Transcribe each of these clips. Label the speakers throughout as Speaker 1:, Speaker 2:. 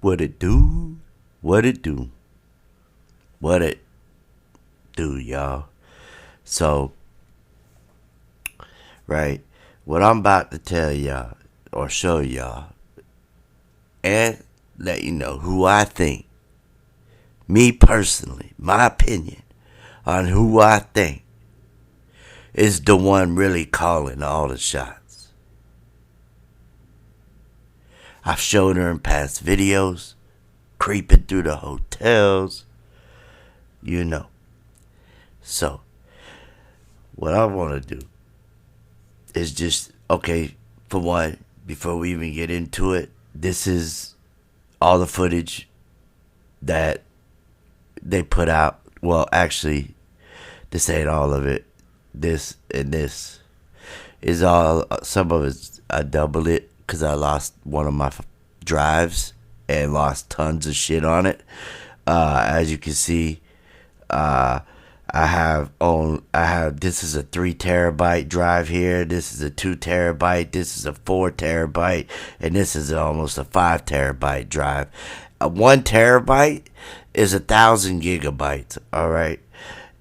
Speaker 1: What it do? What it do? What it do, y'all? So, right, what I'm about to tell y'all or show y'all and let you know who I think, me personally, my opinion on who I think is the one really calling all the shots. I've shown her in past videos, creeping through the hotels, you know. So, what I want to do is just, okay, for one, before we even get into it, this is all the footage that they put out. Well, actually, this ain't all of it. This and this is all, some of it, I doubled it because I lost one of my drives and lost tons of shit on it. As you can see, I have this is a 3 terabyte drive here, this is a 2 terabyte, this is a 4 terabyte, and this is almost a 5 terabyte drive. 1 terabyte is 1,000 gigabytes, alright?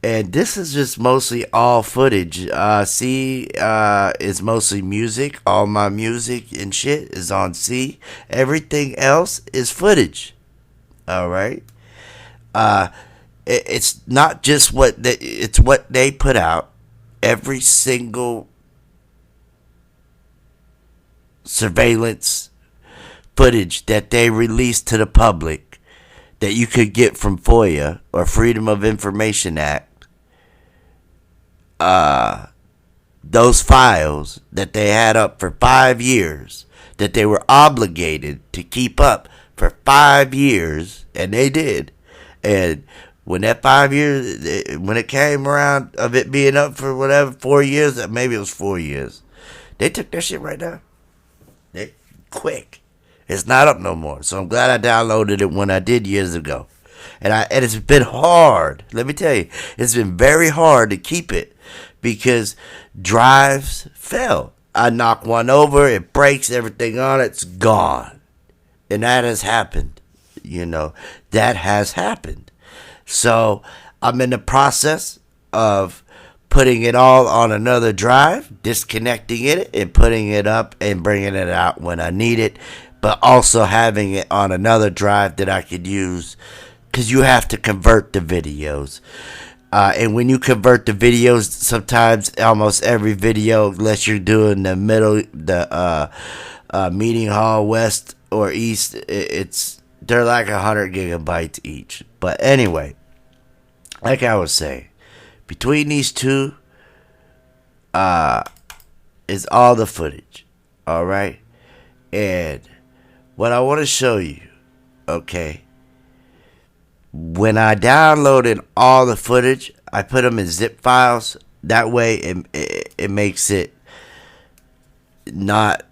Speaker 1: And this is just mostly all footage. C is mostly music. All my music and shit is on C. Everything else is footage. Alright? It's not just it's what they put out. Every single surveillance footage that they release to the public that you could get from FOIA or Freedom of Information Act, those files that they had up for 5 years, that they were obligated to keep up for 5 years, and they did. And when that 5 years, when it came around of it being up for whatever, 4 years, maybe it was 4 years, they took that shit right down. They quick. It's not up no more. So I'm glad I downloaded it when I did years ago. And it's been hard. Let me tell you, it's been very hard to keep it because drives fail. I knock one over, it breaks, everything on it's gone. And that has happened. You know, that has happened. So I'm in the process of putting it all on another drive, disconnecting it and putting it up and bringing it out when I need it, but also having it on another drive that I could use, because you have to convert the videos. And when you convert the videos, sometimes almost every video, unless you're doing the middle, the meeting hall west or east, they're like 100 gigabytes each. But anyway, like I was saying, between these two is all the footage. All right, and what I want to show you, okay. When I downloaded all the footage, I put them in zip files. That way, it makes it not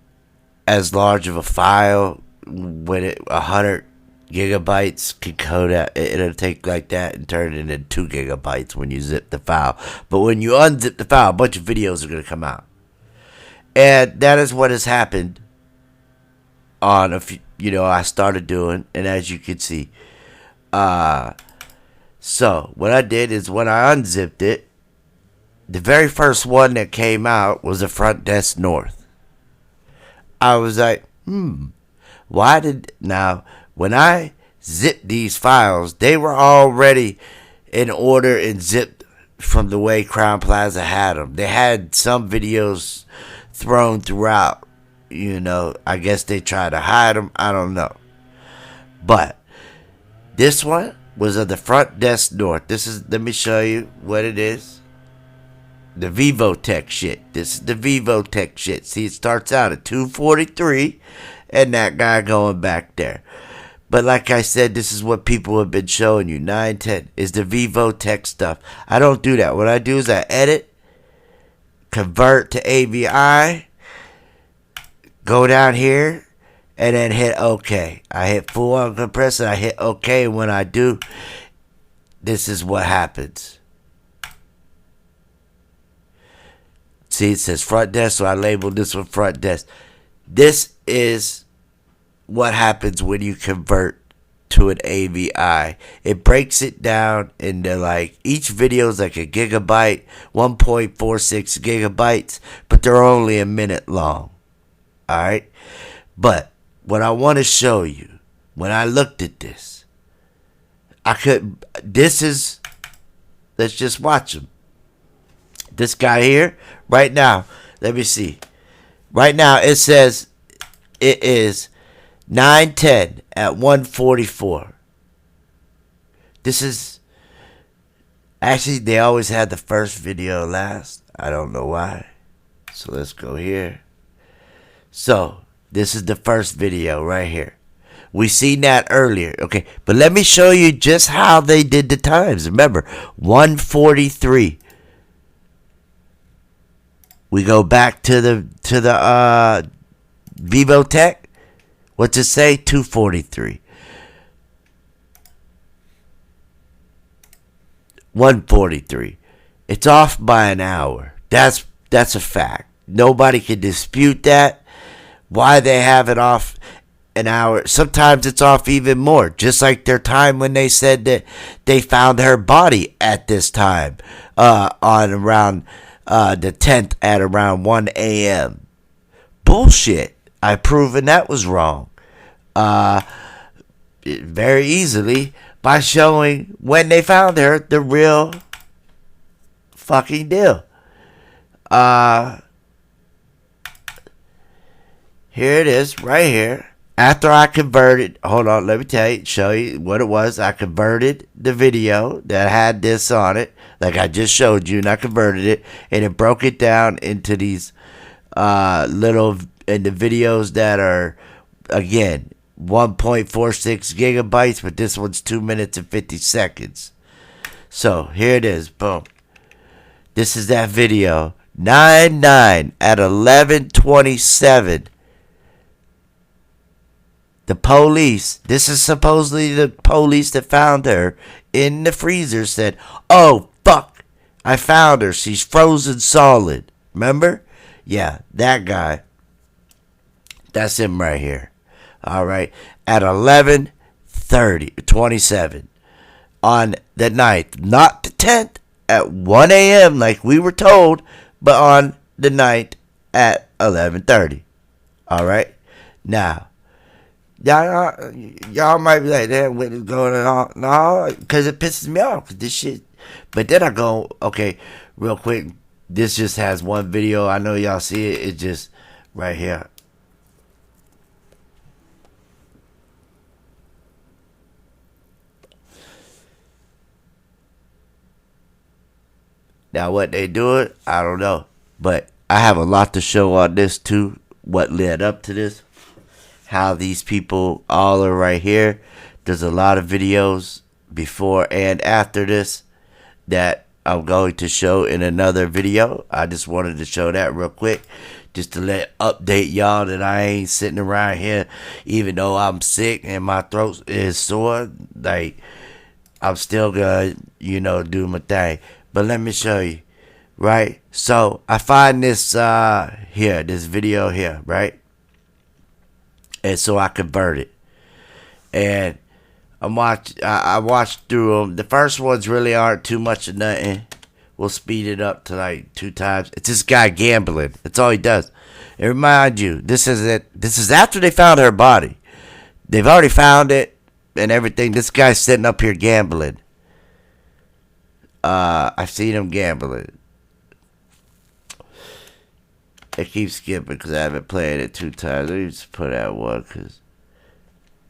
Speaker 1: as large of a file. When 100 gigabytes can code out, it'll take like that and turn it into 2 gigabytes when you zip the file. But when you unzip the file, a bunch of videos are going to come out. And that is what has happened on a few, I started doing, and as you can see, so what I did is when I unzipped it, the very first one that came out was the Front Desk North. I was like, now when I zipped these files, they were already in order and zipped from the way Crown Plaza had them. They had some videos thrown throughout, I guess they tried to hide them, I don't know. But this one was of the Front Desk North. Let me show you what it is. The Vivotech shit. This is the Vivotech shit. See, it starts out at 243 and that guy going back there. But like I said, this is what people have been showing you. 910 is the Vivotech stuff. I don't do that. What I do is I edit, convert to AVI, go down here, and then hit OK. I hit full on compressor. I hit OK. When I do, this is what happens. See, it says Front Desk, so I labeled this one Front Desk. This is what happens when you convert to an AVI. It breaks it down into like each video is like a gigabyte, 1.46 gigabytes, but they're only a minute long. Alright? But what I want to show you, when I looked at this, let's just watch them. This guy here, right now, let me see. Right now, it says it is 9:10 at 1:44. This is, actually, they always had the first video last. I don't know why. So let's go here. So, this is the first video right here. We seen that earlier. Okay, but let me show you just how they did the times. Remember, 1:43. We go back to the Vivotech. What's it say? 2:43. 1:43. It's off by an hour. That's a fact. Nobody can dispute that. Why they have it off an hour? Sometimes it's off even more. Just like their time when they said that they found her body at this time, on around the 10th at around 1 a.m. Bullshit. I've proven that was wrong. Very easily by showing when they found her, the real fucking deal. Here it is, right here. After I converted, hold on, let me show you what it was. I converted the video that had this on it, like I just showed you, and I converted it, and it broke it down into these into videos that are, again, 1.46 gigabytes, but this one's 2 minutes and 50 seconds. So here it is, boom. This is that video, 9/9 at 11:27. The police, this is supposedly the police that found her in the freezer, said, "Oh, fuck, I found her. She's frozen solid." Remember? Yeah, that guy. That's him right here. All right. At 11:27 on the 9th, not the 10th, at 1 a.m. like we were told, but on the 9th at 11:30. All right. Now, y'all might be like, "Damn, what is going on?" No, because it pisses me off. This shit. But then I go, okay, real quick. This just has one video. I know y'all see it. It's just right here. Now, what they do it, I don't know. But I have a lot to show on this, too. What led up to this. How these people all are right here. There's a lot of videos before and after this that I'm going to show in another video. I just wanted to show that real quick. Just to update y'all that I ain't sitting around here, even though I'm sick and my throat is sore. Like, I'm still gonna, do my thing. But let me show you, right? So I find this here, this video here, right? And so I convert it, and I watched through them. The first ones really aren't too much of nothing. We'll speed it up to like 2 times. It's this guy gambling. That's all he does. And remind you, this is it. This is after they found her body. They've already found it and everything. This guy's sitting up here gambling. I've seen him gambling. I keep skipping because I haven't played it 2 times. Let me just put out one because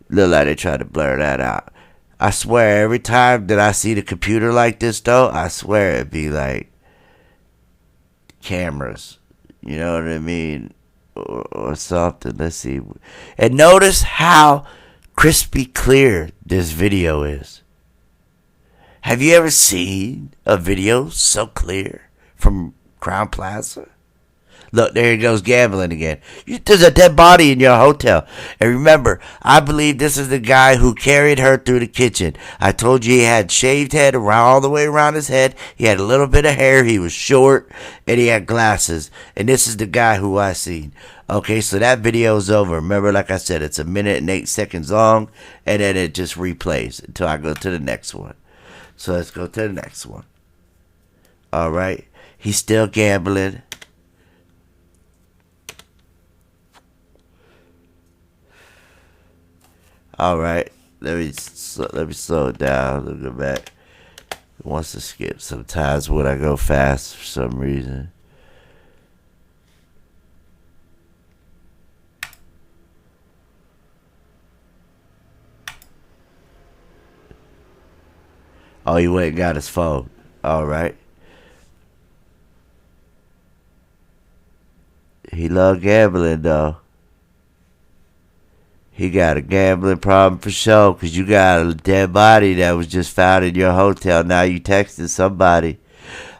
Speaker 1: look like they tried to blur that out. I swear, every time that I see the computer like this, though, I swear it'd be like cameras. You know what I mean? Or something. Let's see. And notice how crispy clear this video is. Have you ever seen a video so clear from Crown Plaza? Look, there he goes gambling again. There's a dead body in your hotel. And remember, I believe this is the guy who carried her through the kitchen. I told you he had shaved head around all the way around his head. He had a little bit of hair. He was short, and he had glasses. And this is the guy who I seen. Okay, so that video is over. Remember, like I said, it's 1 minute and 8 seconds long, and then it just replays until I go to the next one. So let's go to the next one. All right, he's still gambling. All right, let me slow it down. Let me go back. It wants to skip sometimes when I go fast for some reason. Oh, he went and got his phone. All right. He loved gambling though. He got a gambling problem for sure, because you got a dead body that was just found in your hotel. Now you texting somebody.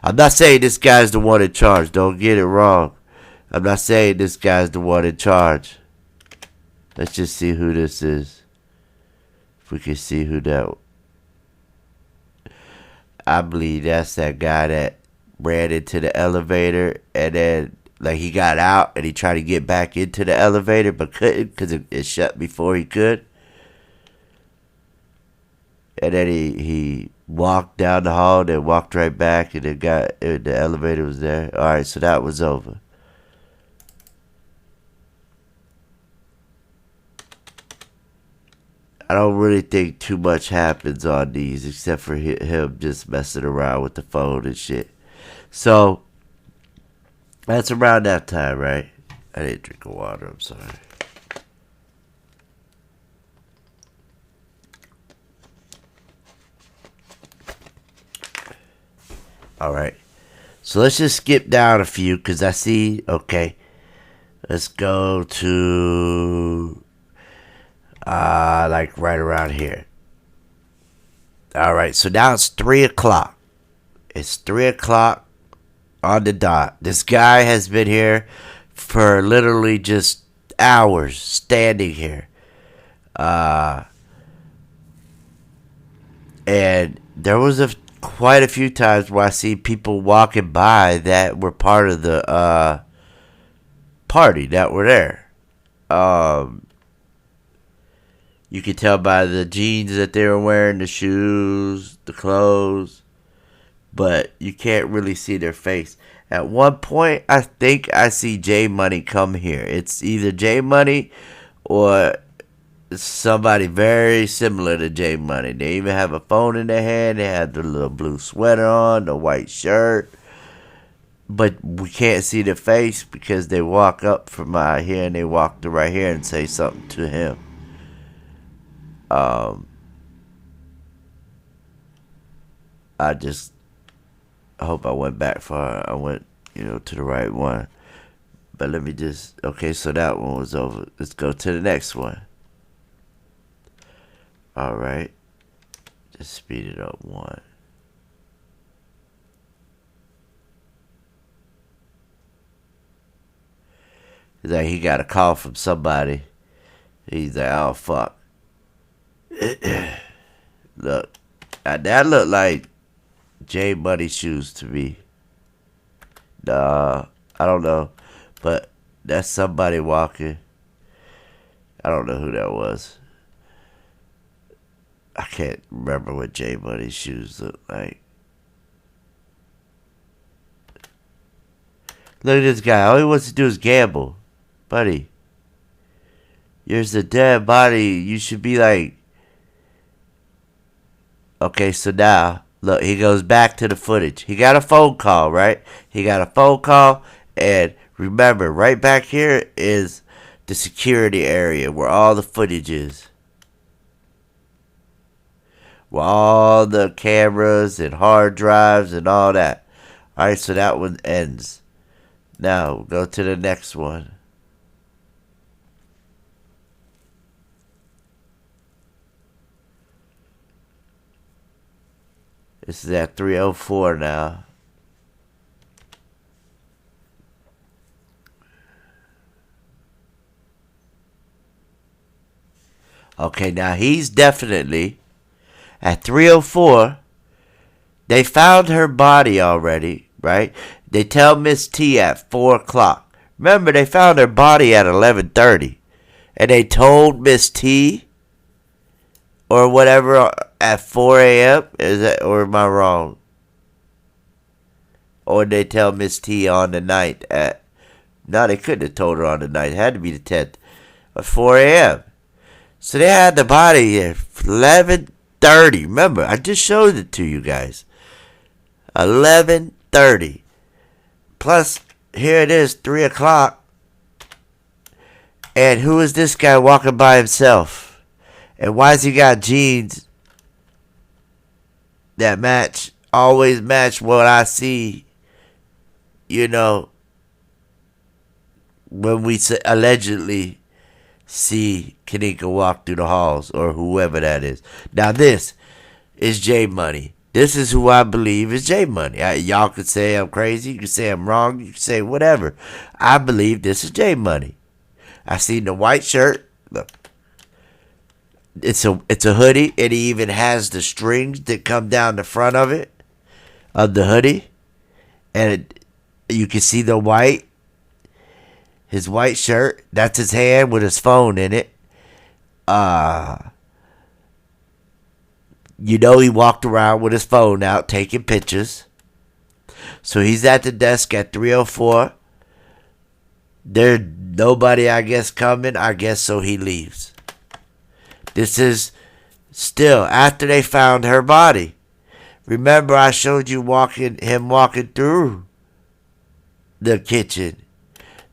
Speaker 1: I'm not saying this guy's the one in charge. Don't get it wrong. I'm not saying this guy's the one in charge. Let's just see who this is. If we can see who that. I believe that's that guy that ran into the elevator and then like he got out and he tried to get back into the elevator but couldn't because it shut before he could. And then he walked down the hall, then walked right back, and the elevator was there. All right, so that was over. I don't really think too much happens on these except for him just messing around with the phone and shit. So that's around that time, right? I didn't drink water. I'm sorry. All right. So let's just skip down a few because I see. Okay. Let's go to like right around here. All right. So now it's 3:00. It's 3:00 on the dot. This guy has been here for literally just hours standing here. And there was quite a few times where I see people walking by that were part of the party that were there. You could tell by the jeans that they were wearing, the shoes, the clothes, but you can't really see their face. At one point, I think I see J Money come here. It's either J Money or somebody very similar to J Money. They even have a phone in their hand. They have the little blue sweater on, the white shirt. But we can't see their face because they walk up from out here and they walk to right here and say something to him. I just hope I went back far. I went, to the right one. But let me just... Okay, so that one was over. Let's go to the next one. Alright. Just speed it up one. He's like, he got a call from somebody. He's like, oh, fuck. Look. That looked like J Money shoes to me. Nah, I don't know. But that's somebody walking. I don't know who that was. I can't remember what J Money's shoes look like. Look at this guy. All he wants to do is gamble. Buddy, there's a dead body. You should be like... Okay, so now, look, he goes back to the footage. He got a phone call, right? He got a phone call, and remember, right back here is the security area where all the footage is. Where all the cameras and hard drives and all that. Alright, so that one ends. Now, we'll go to the next one. This is at 3:04 now. Okay, now he's definitely at 3:04. They found her body already, right? They tell Miss T at 4:00. Remember, they found her body at 11:30, and they told Miss T or whatever at 4 a.m. Is that, or am I wrong? Or they tell Miss T on the night at, no, they couldn't have told her on the night. It had to be the 10th at 4 a.m. So they had the body at 11:30. Remember, I just showed it to you guys. 11:30. Plus, here it is, 3:00. And who is this guy walking by himself? And why's he got jeans that always match what I see, when we allegedly see Kenneka walk through the halls, or whoever that is. Now this is J Money. This is who I believe is J Money. Y'all could say I'm crazy. You could say I'm wrong. You could say whatever. I believe this is J Money. I seen the white shirt. Look, it's a hoodie. It even has the strings that come down the front of it, of the hoodie, and you can see the white. His white shirt. That's his hand with his phone in it. He walked around with his phone out taking pictures. So he's at the desk at 3:04. There's nobody, I guess, coming. I guess so he leaves. This is still after they found her body. Remember I showed you him walking through the kitchen.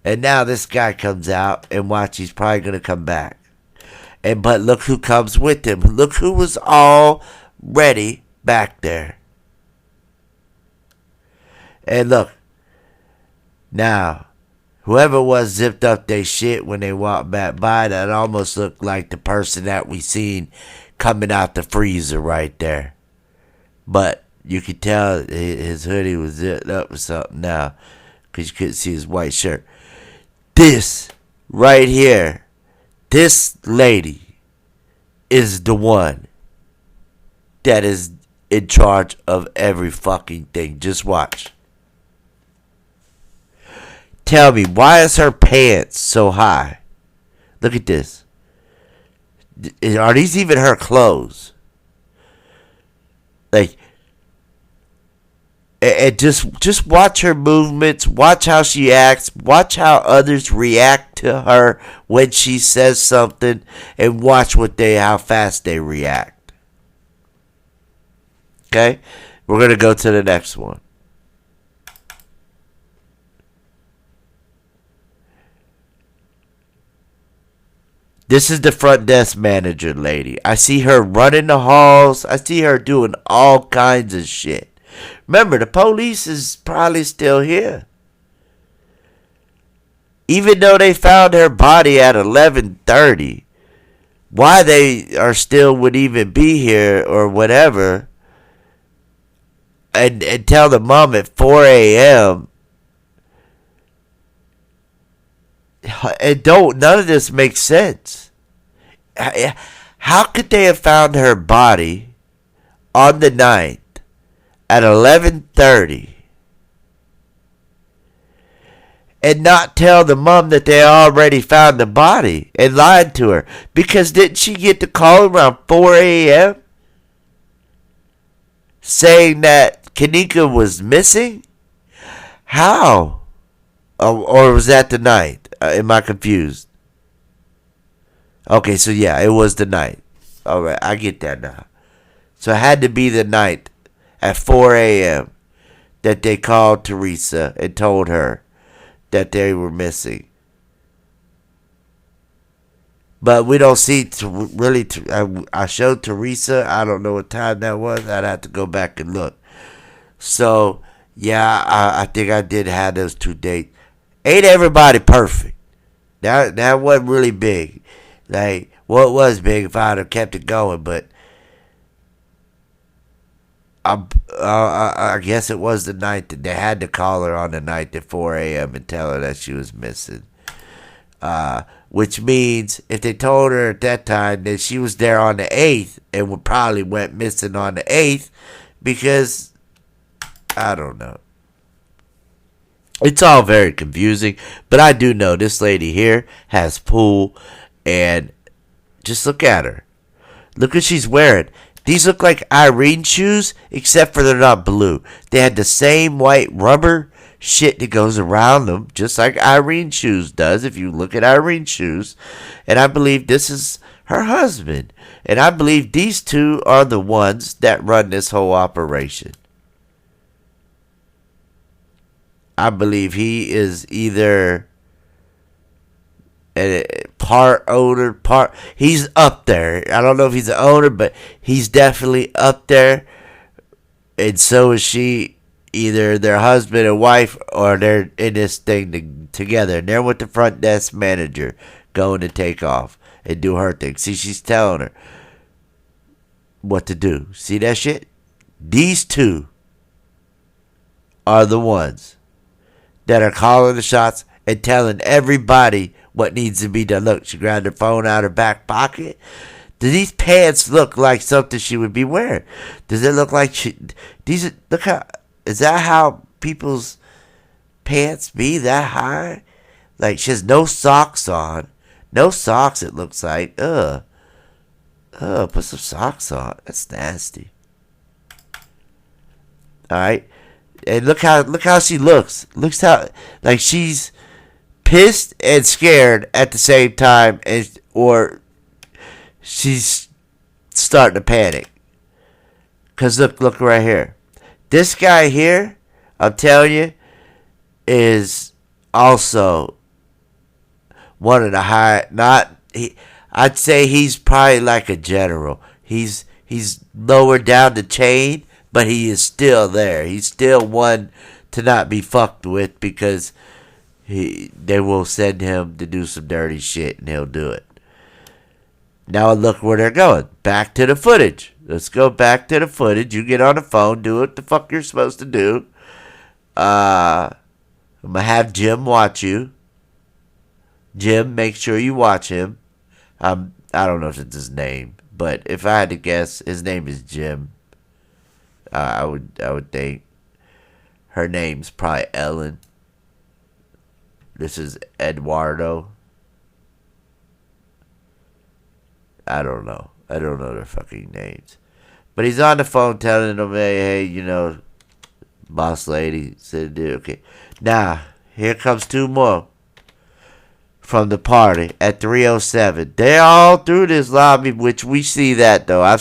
Speaker 1: And now this guy comes out, and watch, he's probably going to come back. But look who comes with him. Look who was already back there. And look, now, whoever was zipped up their shit when they walked back by, that almost looked like the person that we seen coming out the freezer right there. But you could tell his hoodie was zipped up or something now, because you couldn't see his white shirt. This right here, this lady is the one that is in charge of every fucking thing. Just watch. Tell me, why is her pants so high? Look at this. Are these even her clothes? Like, and just watch her movements, watch how she acts, watch how others react to her when she says something, and watch how fast they react. Okay? We're going to go to the next one. This is the front desk manager lady. I see her running the halls. I see her doing all kinds of shit. Remember, the police is probably still here. Even though they found her body at 11:30, why they would even be here or whatever, and tell the mom at 4 a.m. None of this makes sense. How could they have found her body on the 9th at 11:30 and not tell the mom that they already found the body and lied to her? Because didn't she get the call around 4 a.m. saying that Kenneka was missing? How? Or was that the night? Am I confused? Okay, so yeah, it was the night. Alright, I get that now. So it had to be the night at 4 a.m. that they called Teresa and told her that they were missing. But we don't see really. I showed Teresa. I don't know what time that was. I'd have to go back and look. So yeah, I think I did have those 2 dates. Ain't everybody perfect? That wasn't really big. Like, well, it was big if I'd have kept it going, but I guess it was the night that they had to call her on the night at 4 a.m. and tell her that she was missing. Which means if they told her at that time that she was there on the 8th and would probably went missing on the 8th because, I don't know. It's all very confusing, but I do know this lady here has pool, and just look at her. Look what she's wearing. These look like Irene shoes, except for they're not blue. They had the same white rubber shit that goes around them, just like Irene shoes does, if you look at Irene shoes. And I believe this is her husband. And I believe these two are the ones that run this whole operation. I believe he is either a part owner, he's up there. I don't know if he's the owner, but he's definitely up there. And so is she. Either their husband and wife, or they're in this thing together. And they're with the front desk manager going to take off and do her thing. See, she's telling her what to do. See that shit? These two are the ones that are calling the shots and telling everybody what needs to be done. Look, she grabbed her phone out of her back pocket. Do these pants look like something she would be wearing? Does it look like look how, is that how people's pants be that high? Like she has no socks on. No socks, it looks like. Put some socks on. That's nasty. Alright. And look how she looks. Looks how like she's pissed and scared at the same time, or she's starting to panic. Cause look right here. This guy here, I'm telling you, is also one of the I'd say he's probably like a general. He's lower down the chain, but he is still there. He's still one to not be fucked with, because they will send him to do some dirty shit and he'll do it. Now look where they're going. Back to the footage. Let's go back to the footage. You get on the phone, do what the fuck you're supposed to do. I'm going to have Jim watch you. Jim, make sure you watch him. I don't know if it's his name, but if I had to guess, his name is Jim. I would think. Her name's probably Ellen. This is Eduardo. I don't know. I don't know their fucking names. But he's on the phone telling them, hey, boss lady said, dude, okay. Now, here comes two more from the party at 3:07. They're all through this lobby, which we see that, though. I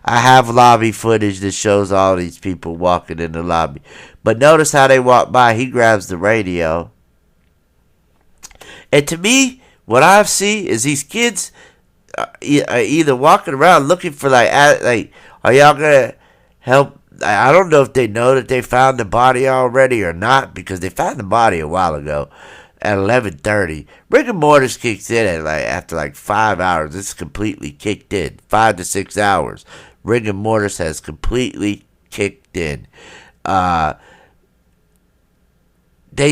Speaker 1: have lobby footage that shows all these people walking in the lobby. But notice how they walk by. He grabs the radio. And to me, what I see is these kids either walking around looking for like, are y'all gonna help? I don't know if they know that they found the body already or not, because they found the body a while ago at 11:30. Rigor mortis kicks in at after 5 hours. It's completely kicked in. 5 to 6 hours. Rigor mortis has completely kicked in. They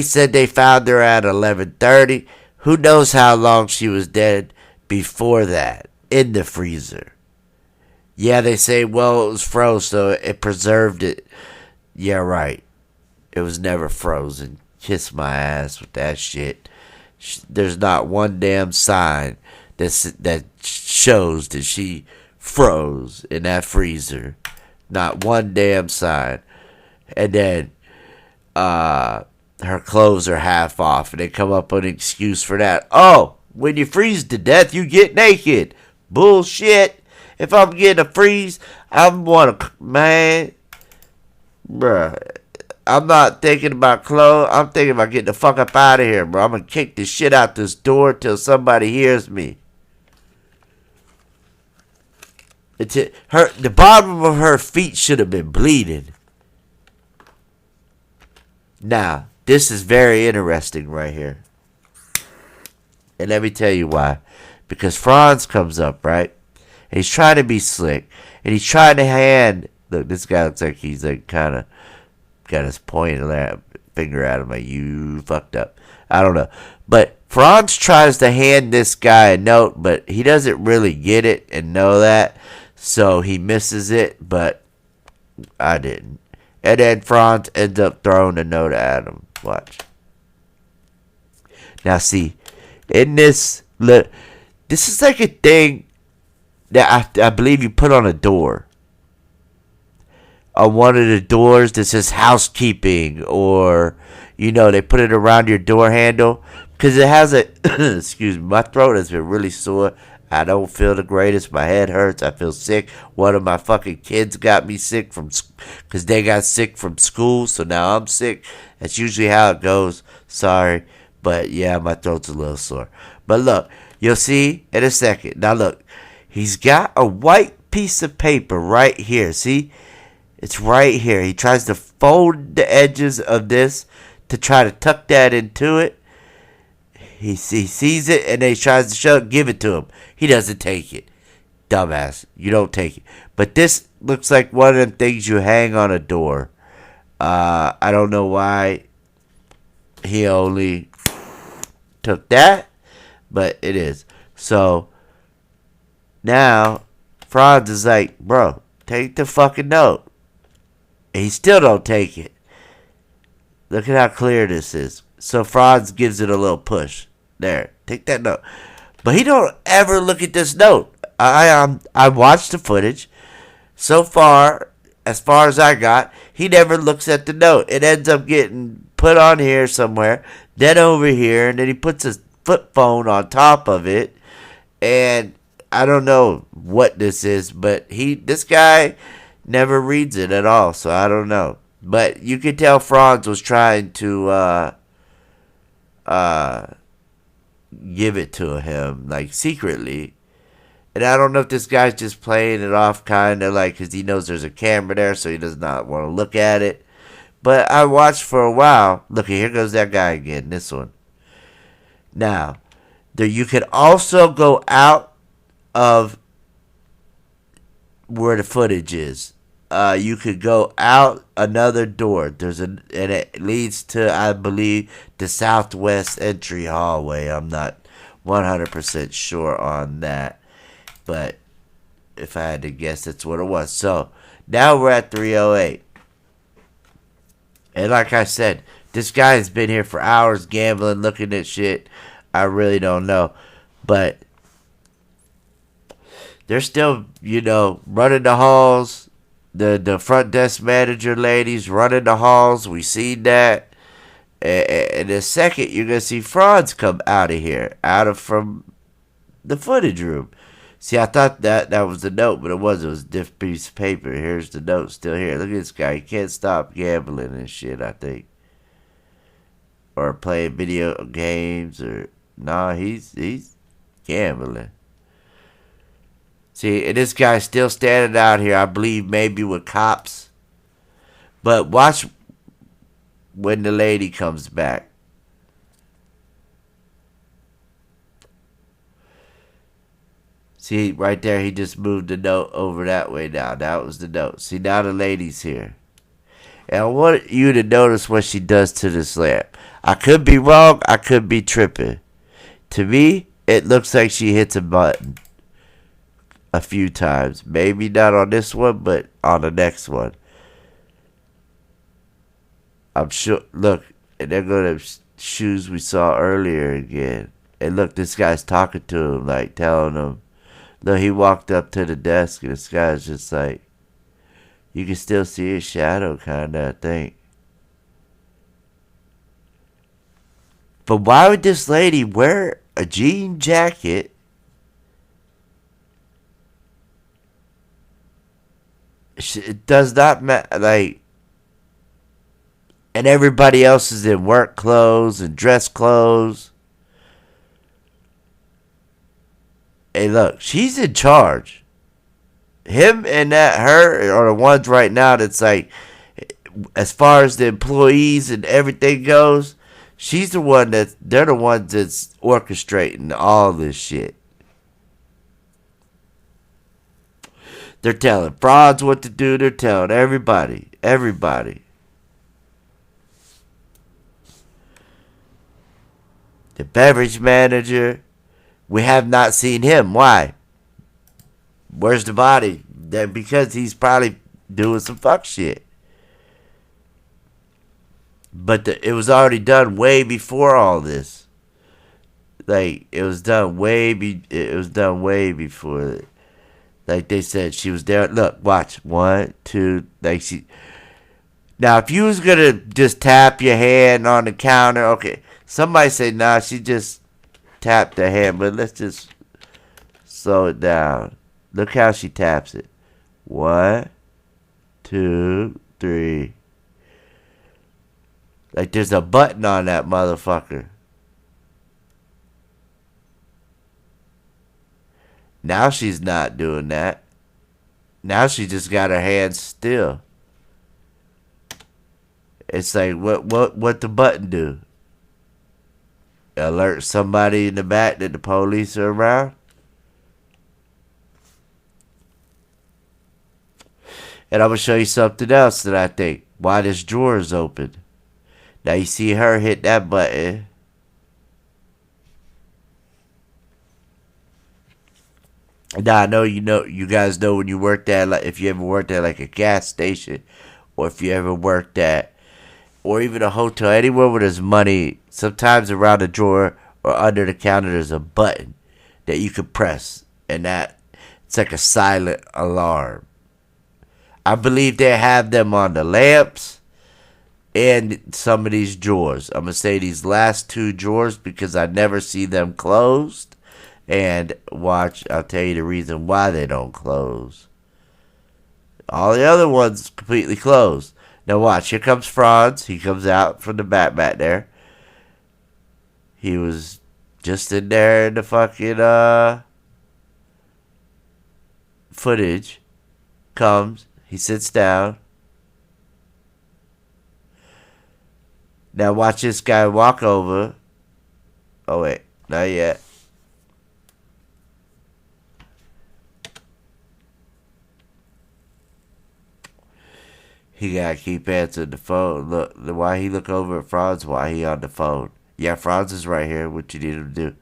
Speaker 1: said they found her at 11:30. Who knows how long she was dead before that, in the freezer. Yeah, they say, well, it was froze, so it preserved it. Yeah, right. It was never frozen. Kiss my ass with that shit. There's not one damn sign that shows that she froze in that freezer. Not one damn sign. And then, her clothes are half off, and they come up with an excuse for that. Oh, when you freeze to death, you get naked. Bullshit. If I'm getting a freeze, man, bruh, I'm not thinking about clothes. I'm thinking about getting the fuck up out of here, bro. I'm gonna kick the shit out this door till somebody hears me. The bottom of her feet should have been bleeding. Now, this is very interesting right here. And let me tell you why. Because Franz comes up, right? And he's trying to be slick. And he's trying to look, this guy looks like he's kind of got his pointing finger at him like, you fucked up. I don't know. But Franz tries to hand this guy a note, but he doesn't really get it and know that, so he misses it, but I didn't. And then Franz ends up throwing the note at him. Watch. Now see, in this, look, this is like a thing that I believe you put on a door. On one of the doors that says housekeeping, or, they put it around your door handle. Because it has a, excuse me, my throat has been really sore. I don't feel the greatest. My head hurts. I feel sick. One of my fucking kids got me sick because they got sick from school. So now I'm sick. That's usually how it goes. Sorry. But yeah, my throat's a little sore. But look, you'll see in a second. Now look, he's got a white piece of paper right here. See? It's right here. He tries to fold the edges of this to try to tuck that into it. He sees it and then he tries to give it to him. He doesn't take it. Dumbass. You don't take it. But this looks like one of them things you hang on a door. I don't know why he only took that, but it is. So now Franz is like, bro, take the fucking note. And he still don't take it. Look at how clear this is. So Franz gives it a little push. There, take that note. But he don't ever look at this note. I watched the footage. So far as I got, he never looks at the note. It ends up getting put on here somewhere, then over here, and then he puts his flip phone on top of it. And I don't know what this is, but this guy never reads it at all, so I don't know. But you could tell Franz was trying to give it to him, like, secretly. And I don't know if this guy's just playing it off kind of like because he knows there's a camera there, so he does not want to look at it. But I watched for a while. Look, here goes that guy again, this one. Now, you can also go out of where the footage is. You could go out another door. And it leads to, I believe, the southwest entry hallway. I'm not 100% sure on that, but if I had to guess, that's what it was. So now we're at 308, and like I said, this guy has been here for hours gambling, looking at shit. I really don't know, but they're still, running the halls. The front desk manager ladies running the halls. We seen that. And in a second, you're going to see Franz come out of here. From the footage room. See, I thought that was the note, but it wasn't. It was a different piece of paper. Here's the note still here. Look at this guy. He can't stop gambling and shit, I think. Or playing video games. He's gambling. See, and this guy's still standing out here, I believe maybe with cops. But watch when the lady comes back. See, right there, he just moved the note over that way now. That was the note. See, now the lady's here. And I want you to notice what she does to this lamp. I could be wrong. I could be tripping. To me, it looks like she hits a button a few times. Maybe not on this one, but on the next one. I'm sure. Look, and there go the shoes we saw earlier again. And look, this guy's talking to him, like telling him. Look, he walked up to the desk, and this guy's just like, you can still see his shadow, kind of, I think. But why would this lady wear a jean jacket? It does not matter, like, and everybody else is in work clothes and dress clothes. Hey, look, she's in charge. Him and her are the ones right now that's like, as far as the employees and everything goes, they're the ones that's orchestrating all this shit. They're telling Franz what to do. They're telling everybody. The beverage manager, we have not seen him. Why? Where's the body? That because he's probably doing some fuck shit. But it was already done way before all this. Like it was done it was done way before. Like they said, she was there. Look, watch 1, 2. Like she. Now, if you was gonna just tap your hand on the counter, okay. Somebody say, nah, she just tapped her hand, but let's just slow it down. Look how she taps it. 1, 2, 3. Like there's a button on that motherfucker. Now she's not doing that. Now she just got her hands still. It's like what the button do? Alert somebody in the back that the police are around? And I'm gonna show you something else that I think. Why this drawer is open. Now you see her hit that button. Now I know you guys know when you worked at, like, if you ever worked at like a gas station, or if you ever worked at, or even a hotel, anywhere where there's money, sometimes around the drawer or under the counter there's a button that you can press, and that it's like a silent alarm. I believe they have them on the lamps and some of these drawers. I'm gonna say these last 2 drawers because I never see them closed. And watch, I'll tell you the reason why they don't close. All the other ones completely closed. Now watch, here comes Franz. He comes out from the back there. He was just in there in the fucking footage. Comes, he sits down. Now watch this guy walk over. Oh wait, not yet. He gotta keep answering the phone. Look, why he look over at Franz? Why he on the phone? Yeah, Franz is right here. What you need him to do?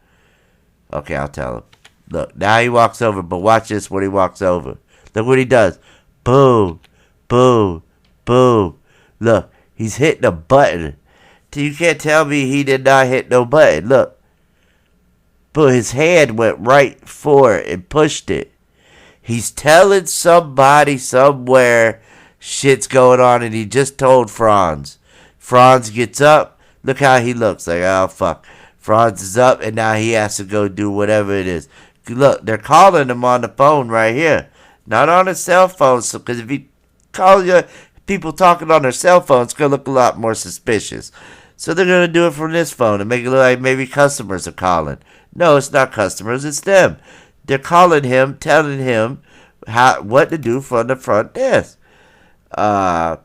Speaker 1: Okay, I'll tell him. Look, now he walks over, but watch this when he walks over. Look what he does. Boom, boom, boom. Look, he's hitting a button. You can't tell me he did not hit no button. Look. But his hand went right for it and pushed it. He's telling somebody somewhere shit's going on, and he just told Franz. Franz gets up. Look how he looks. Like, oh, fuck. Franz is up, and now he has to go do whatever it is. Look, they're calling him on the phone right here. Not on his cell phone, because if he calls you, people talking on their cell phones, it's going to look a lot more suspicious. So they're going to do it from this phone and make it look like maybe customers are calling. No, it's not customers, it's them. They're calling him, telling him what to do from the front desk. There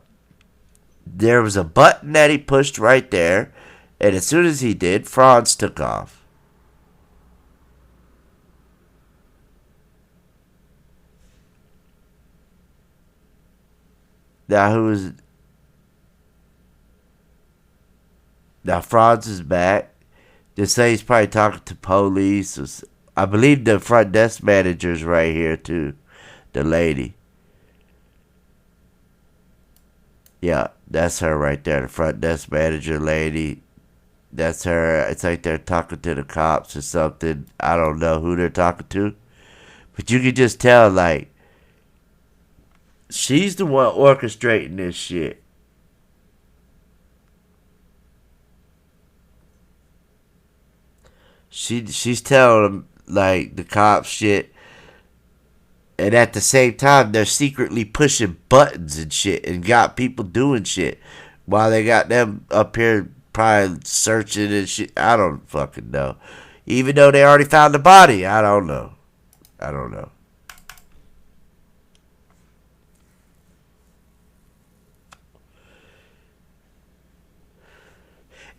Speaker 1: was a button that he pushed right there, and as soon as he did, Franz took off. Now Franz is back. They say he's probably talking to police. I believe the front desk manager's right here too. The lady. Yeah, that's her right there. The front desk manager lady. That's her. It's like they're talking to the cops or something. I don't know who they're talking to. But you can just tell, like, she's the one orchestrating this shit. She's telling them, like, the cops shit. And at the same time, they're secretly pushing buttons and shit and got people doing shit while they got them up here probably searching and shit. I don't fucking know. Even though they already found the body, I don't know. I don't know.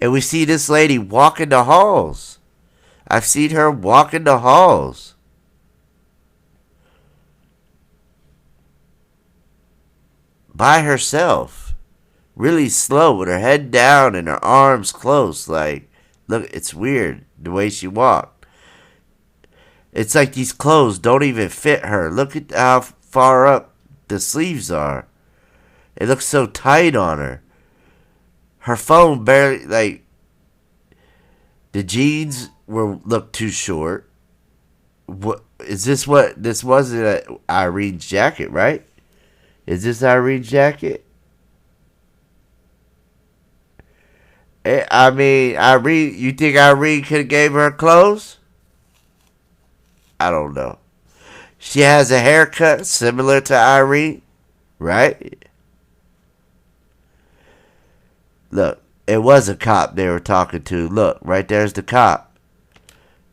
Speaker 1: And we see this lady walking the halls. I've seen her walking the halls. By herself. Really slow with her head down and her arms close. Like, Look, it's weird the way she walked. It's like these clothes don't even fit her. Look at how far up the sleeves are. It looks so tight on her. Her phone barely, like, the jeans look too short. What is this? What this wasn't Irene's jacket, right? Is this Irene's jacket? I mean, Irene. You think Irene could have gave her clothes? I don't know. She has a haircut similar to Irene, right? Look, it was a cop they were talking to. Look, right there's the cop.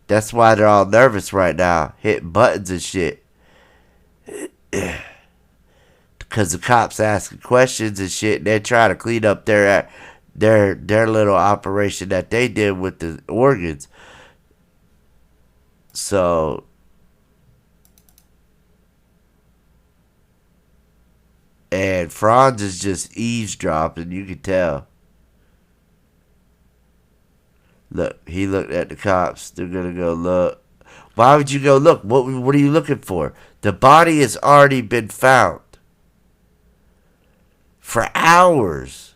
Speaker 1: That's why they're all nervous right now, hitting buttons and shit. Because the cops asking questions and shit, and they're trying to clean up their little operation that they did with the organs. So, and Franz is just eavesdropping, you can tell. Look, he looked at the cops. They're gonna go look. Why would you go look? What are you looking for? The body has already been found. For hours.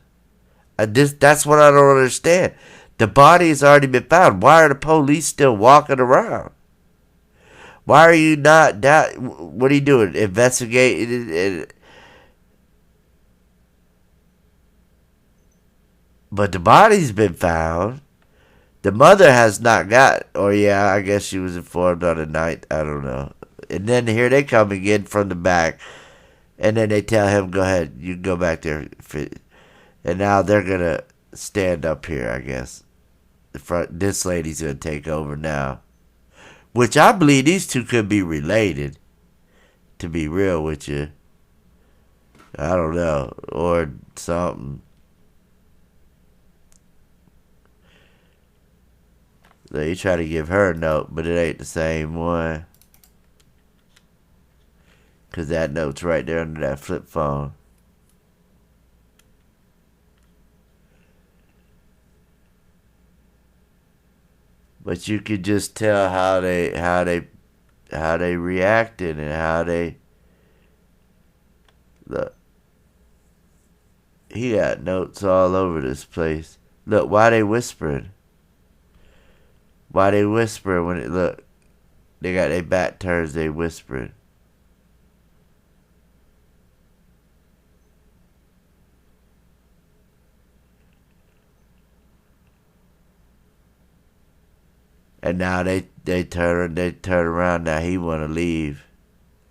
Speaker 1: That's what I don't understand. The body has already been found. Why are the police still walking around? Why are you not what are you doing? Investigating? But the body's been found. The mother has not got, or yeah, I guess she was informed on the night. I don't know. And then here they come again from the back. And then they tell him, go ahead, you can go back there. And now they're going to stand up here, I guess. This lady's going to take over now. Which I believe these two could be related. To be real with you. I don't know. Or something. So you try to give her a note, but it ain't the same one. Because that note's right there under that flip phone. But you could just tell how they reacted and how they look. He got notes all over this place. Look, why they whispering? Why they whispering when it look? They got their back turns, they whispering. And now they turn around. Now he want to leave,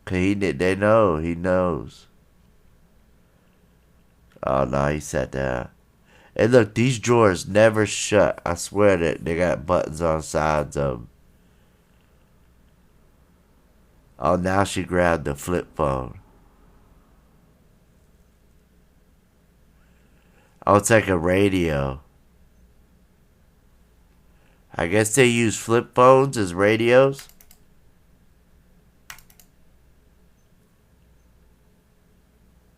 Speaker 1: 'cause they know he knows. Oh no, he sat down. And look, these drawers never shut. I swear that they got buttons on sides of them. Oh, now she grabbed the flip phone. Oh, it's like a radio. I guess they use flip phones as radios.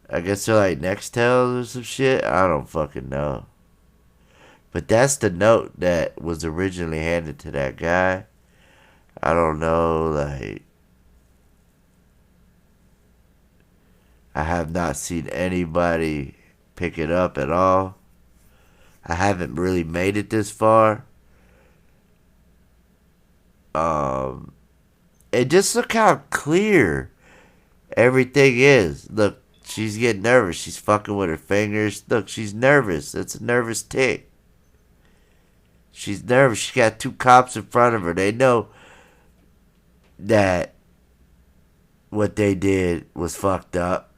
Speaker 1: I guess they're like Nextels or some shit. I don't fucking know. But that's the note that was originally handed to that guy. I don't know, like... I have not seen anybody pick it up at all. I haven't really made it this far. And just look how clear everything is. Look, she's getting nervous. She's fucking with her fingers. Look, she's nervous. It's a nervous tick. She's nervous. She got two cops in front of her. They know that what they did was fucked up.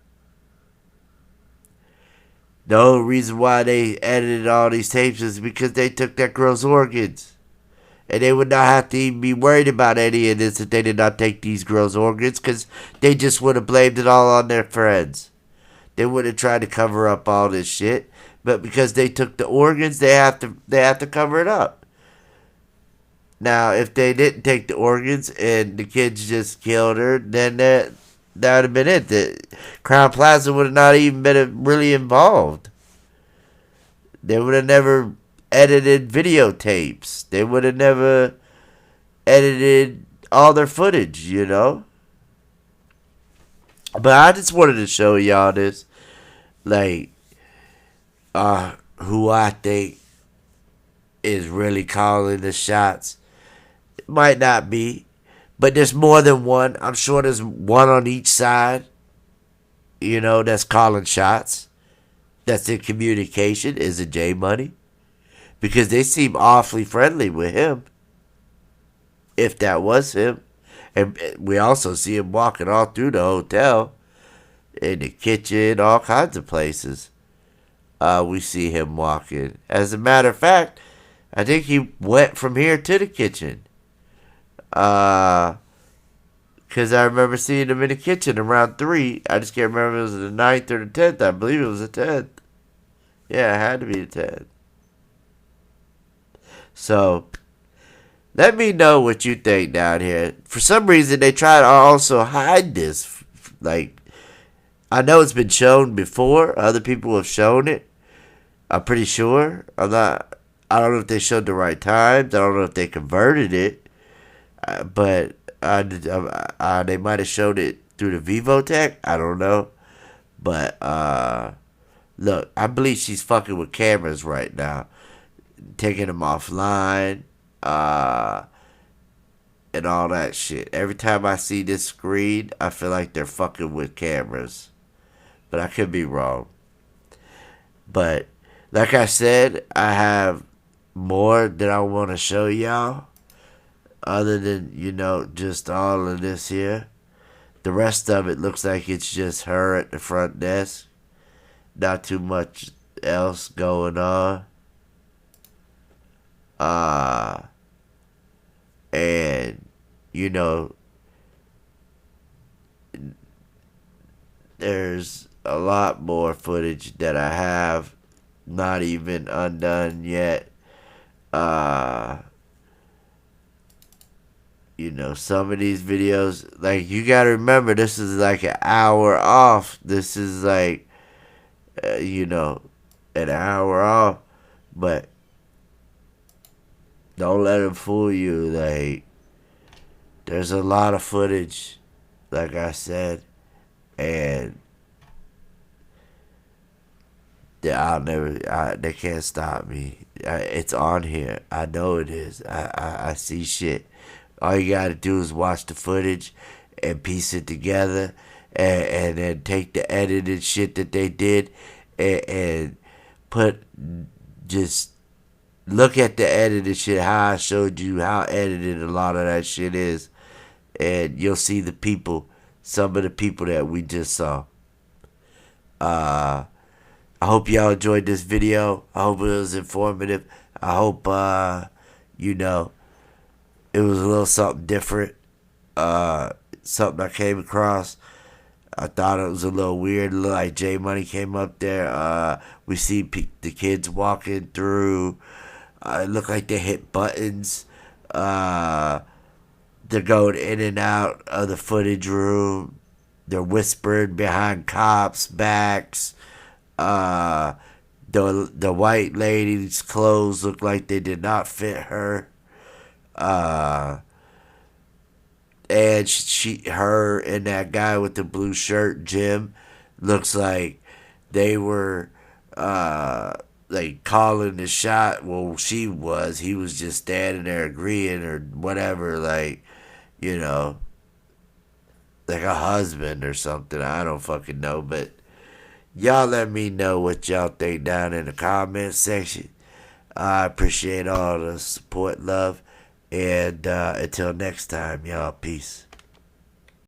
Speaker 1: The only reason why they edited all these tapes is because they took that girl's organs. And they would not have to even be worried about any of this if they did not take these girls' organs, because they just would have blamed it all on their friends. They would have tried to cover up all this shit, but because they took the organs, they have to cover it up. Now, if they didn't take the organs and the kids just killed her, then that would have been it. The Crown Plaza would have not even been really involved. They would have never edited videotapes. They would have never edited all their footage, you know? But I just wanted to show y'all this. Like, who I think is really calling the shots. It might not be. But there's more than one. I'm sure there's one on each side, you know, that's calling shots. That's in communication. Is it J Money? Because they seem awfully friendly with him. If that was him. And we also see him walking all through the hotel. In the kitchen, all kinds of places. We see him walking. As a matter of fact, I think he went from here to the kitchen. Because I remember seeing him in the kitchen around 3. I just can't remember if it was the 9th or the 10th. I believe it was the 10th. Yeah, it had to be the 10th. So, let me know what you think down here. For some reason, they try to also hide this. Like, I know it's been shown before. Other people have shown it. I'm pretty sure. I don't know if they showed the right times. I don't know if they converted it. But they might have showed it through the Vivotech. I don't know. But, look, I believe she's fucking with cameras right now. Taking them offline. And all that shit. Every time I see this screen, I feel like they're fucking with cameras. But I could be wrong. But, like I said, I have more that I want to show y'all. Other than, you know, just all of this here. The rest of it looks like it's just her at the front desk. Not too much else going on. And, you know, there's a lot more footage that I have not even undone yet. You know, some of these videos, like, you gotta remember, this is like an hour off. This is like, you know, an hour off. But don't let them fool you. Like, there's a lot of footage, like I said, and they can't stop me. It's on here. I know it is. I see shit. All you gotta do is watch the footage and piece it together, and then take the edited shit that they did and just look at the edited shit, how I showed you how edited a lot of that shit is, and you'll see some of the people that we just saw. I hope y'all enjoyed this video. I hope it was informative. I hope, you know, it was a little something different. Something I came across. I thought it was a little weird. It looked like J Money came up there. We see the kids walking through. It looked like they hit buttons. They're going in and out of the footage room. They're whispering behind cops' backs. The white lady's clothes look like they did not fit her. And her and that guy with the blue shirt, Jim, looks like they were like calling the shot. Well, he was just standing there agreeing or whatever, like, you know, like a husband or something. I don't fucking know, but y'all let me know what y'all think down in the comment section. I appreciate all the support, love, and until next time, y'all, peace.